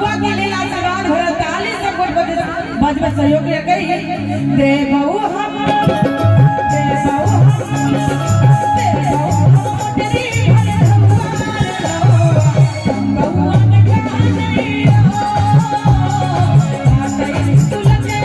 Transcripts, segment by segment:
बउआ के लीला सगान भरल ताली सब कोई बजबे सहयोग करी दे बहू हम दे बहू तेरी भले बउआ ने खाने आते तुलते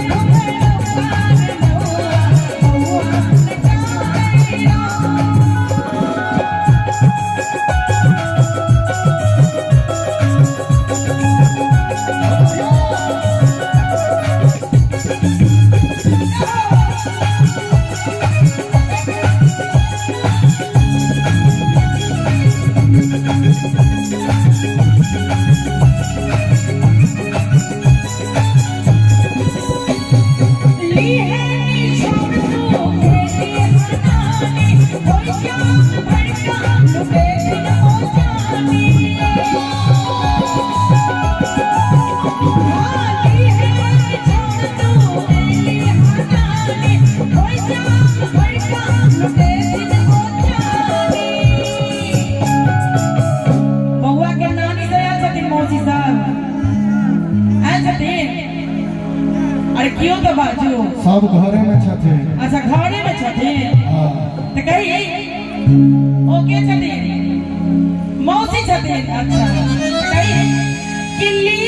क्यों तो बाजू सब घरे में छथे। अच्छा घरे में छथे हां तो कही ओके छथे मौसी छथे। अच्छा कही किल्ली